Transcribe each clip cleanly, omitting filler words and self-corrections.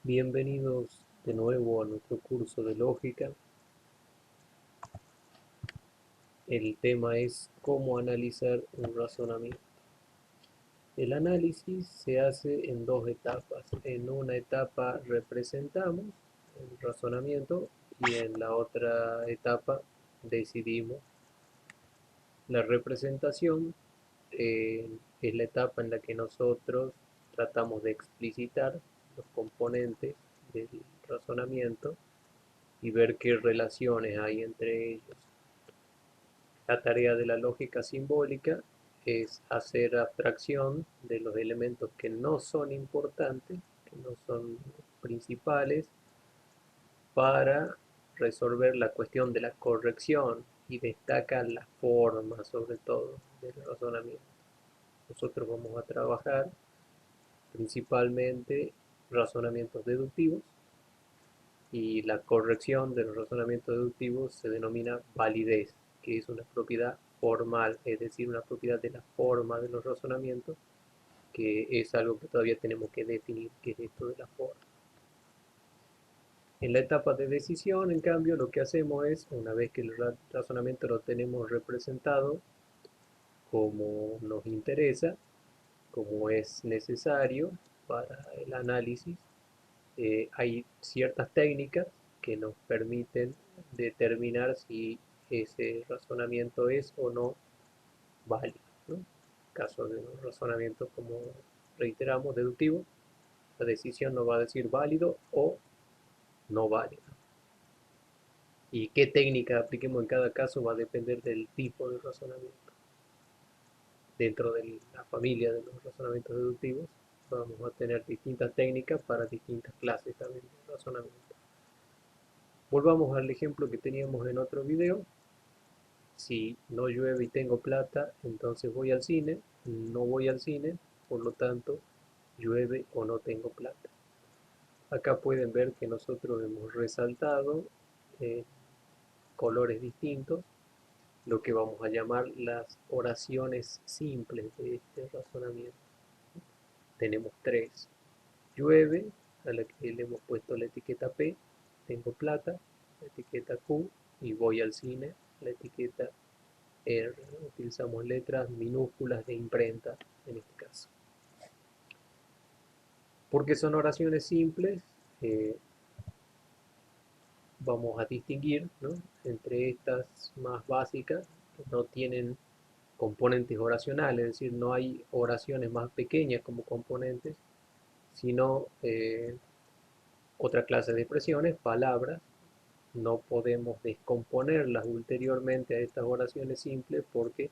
Bienvenidos de nuevo a nuestro curso de lógica. El tema es cómo analizar un razonamiento. El análisis se hace en dos etapas. En una etapa representamos el razonamiento y en la otra etapa decidimos. La representación es la etapa en la que nosotros tratamos de explicitar los componentes del razonamiento y ver qué relaciones hay entre ellos. La tarea de la lógica simbólica es hacer abstracción de los elementos que no son importantes, que no son principales, para resolver la cuestión de la corrección y destaca la forma sobre todo del razonamiento. Nosotros vamos a trabajar principalmente razonamientos deductivos y la corrección de los razonamientos deductivos se denomina validez, que es una propiedad formal, es decir, una propiedad de la forma de los razonamientos, que es algo que todavía tenemos que definir, qué es esto de la forma. En la etapa de decisión, en cambio, lo que hacemos es, una vez que el razonamiento lo tenemos representado como nos interesa, como es necesario para el análisis, hay ciertas técnicas que nos permiten determinar si ese razonamiento es o no válido, ¿no? En caso de un razonamiento, como reiteramos, deductivo, la decisión nos va a decir válido o no válido. Y qué técnica apliquemos en cada caso va a depender del tipo de razonamiento. Dentro de la familia de los razonamientos deductivos vamos a tener distintas técnicas para distintas clases también de razonamiento. Volvamos al ejemplo que teníamos en otro video. Si no llueve y tengo plata, entonces voy al cine. No voy al cine, por lo tanto, llueve o no tengo plata. Acá pueden ver que nosotros hemos resaltado colores distintos, lo que vamos a llamar las oraciones simples de este razonamiento. Tenemos tres. Llueve, a la que le hemos puesto la etiqueta P, tengo plata, la etiqueta Q, y voy al cine, la etiqueta R. Utilizamos letras minúsculas de imprenta en este caso. Porque son oraciones simples, eh, vamos a distinguir, ¿no?, entre estas más básicas, que no tienen componentes oracionales, es decir, no hay oraciones más pequeñas como componentes, sino otra clase de expresiones, palabras. No podemos descomponerlas ulteriormente a estas oraciones simples porque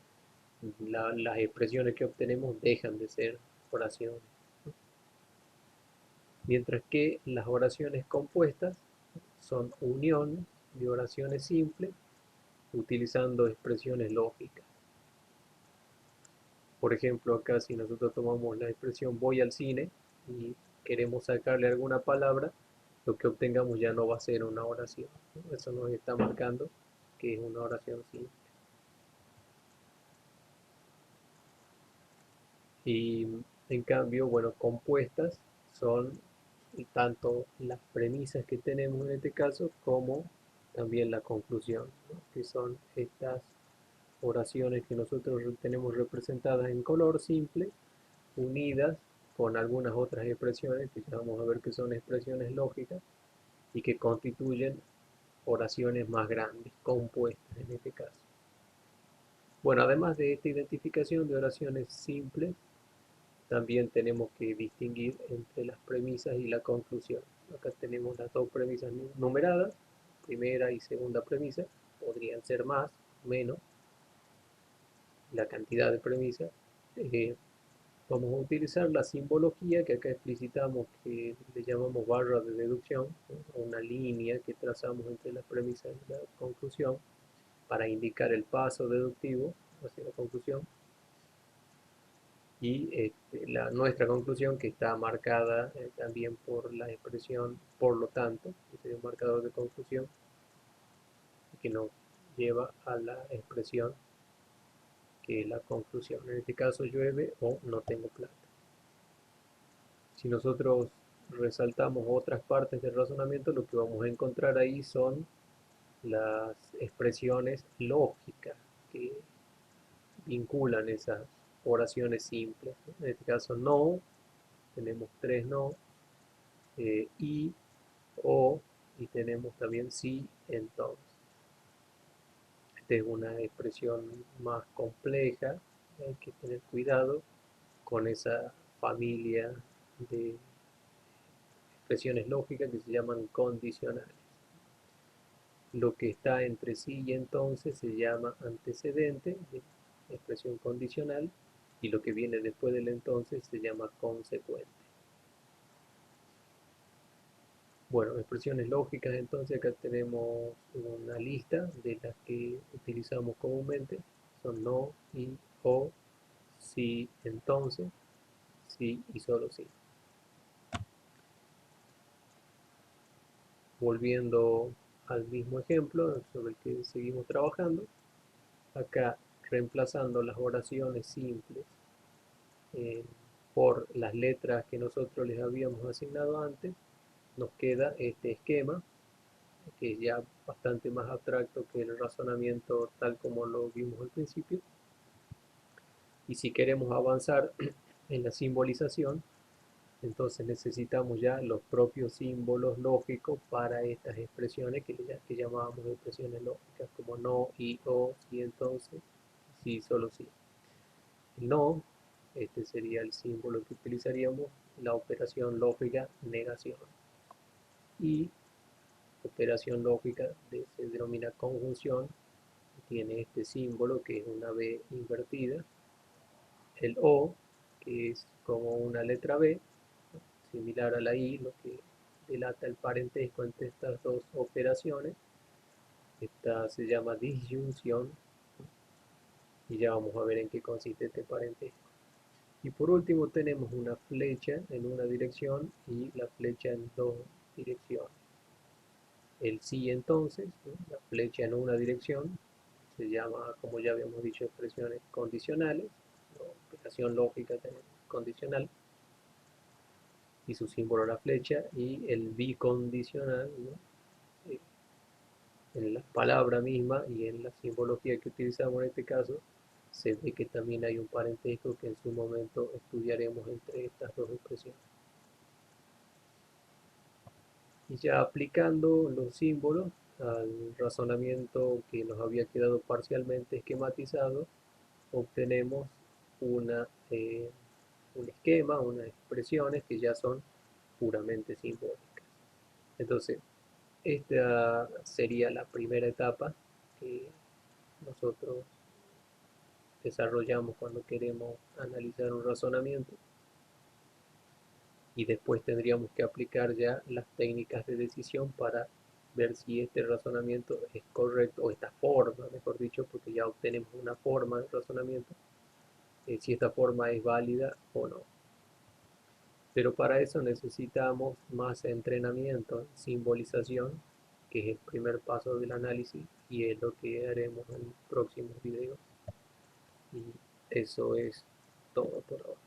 las expresiones que obtenemos dejan de ser oraciones. Mientras que las oraciones compuestas son unión de oraciones simples utilizando expresiones lógicas. Por ejemplo, acá si nosotros tomamos la expresión voy al cine y queremos sacarle alguna palabra, lo que obtengamos ya no va a ser una oración, ¿no? Eso nos está marcando que es una oración simple. Y en cambio, bueno, compuestas son tanto las premisas que tenemos en este caso como también la conclusión, ¿no?, que son estas oraciones que nosotros tenemos representadas en color simple, unidas con algunas otras expresiones que ya vamos a ver que son expresiones lógicas y que constituyen oraciones más grandes, compuestas en este caso. Bueno, además de esta identificación de oraciones simples, también tenemos que distinguir entre las premisas y la conclusión. Acá tenemos las dos premisas numeradas, primera y segunda premisa, podrían ser más, menos, la cantidad de premisas. Vamos a utilizar la simbología que acá explicitamos, que le llamamos barra de deducción, ¿no?, una línea que trazamos entre las premisas y la conclusión para indicar el paso deductivo hacia la conclusión. Y nuestra conclusión, que está marcada también por la expresión por lo tanto, que es un marcador de conclusión que nos lleva a la expresión que es la conclusión. En este caso llueve o no tengo plata. Si nosotros resaltamos otras partes del razonamiento, lo que vamos a encontrar ahí son las expresiones lógicas que vinculan esas oraciones simples. En este caso no, tenemos tres no, y, o, y tenemos también sí, entonces. Esta es una expresión más compleja, hay que tener cuidado con esa familia de expresiones lógicas que se llaman condicionales. Lo que está entre sí y entonces se llama antecedente, expresión condicional, y lo que viene después del entonces se llama consecuente. Bueno, expresiones lógicas, entonces acá tenemos una lista de las que utilizamos comúnmente. Son no, y, o, sí, entonces, sí y solo sí. Volviendo al mismo ejemplo sobre el que seguimos trabajando, acá reemplazando las oraciones simples eh, por las letras que nosotros les habíamos asignado antes, nos queda este esquema, que es ya bastante más abstracto que el razonamiento tal como lo vimos al principio. Y si queremos avanzar en la simbolización, entonces necesitamos ya los propios símbolos lógicos para estas expresiones que llamábamos expresiones lógicas, como no, y, o, y entonces, sí, solo sí. El no, este sería el símbolo que utilizaríamos, la operación lógica negación. Y operación lógica se denomina conjunción, tiene este símbolo que es una B invertida. El O, que es como una letra B, similar a la I, lo que delata el parentesco entre estas dos operaciones. Esta se llama disyunción y ya vamos a ver en qué consiste este parentesco. Y por último tenemos una flecha en una dirección y la flecha en dos direcciones. El sí entonces, ¿no? La flecha en una dirección se llama, como ya habíamos dicho, expresiones condicionales, ¿no? Operación lógica condicional y su símbolo la flecha, y el bicondicional, ¿no? En la palabra misma y en la simbología que utilizamos en este caso, se ve que también hay un parentesco que en su momento estudiaremos entre estas dos expresiones. Y ya aplicando los símbolos al razonamiento que nos había quedado parcialmente esquematizado, obtenemos una, un esquema, unas expresiones que ya son puramente simbólicas. Entonces, esta sería la primera etapa que nosotros desarrollamos cuando queremos analizar un razonamiento, y después tendríamos que aplicar ya las técnicas de decisión para ver si este razonamiento es correcto, o esta forma, mejor dicho, porque ya obtenemos una forma de razonamiento, si esta forma es válida o no. Pero para eso necesitamos más entrenamiento en simbolización, que es el primer paso del análisis y es lo que haremos en próximos videos. Y eso es todo por ahora.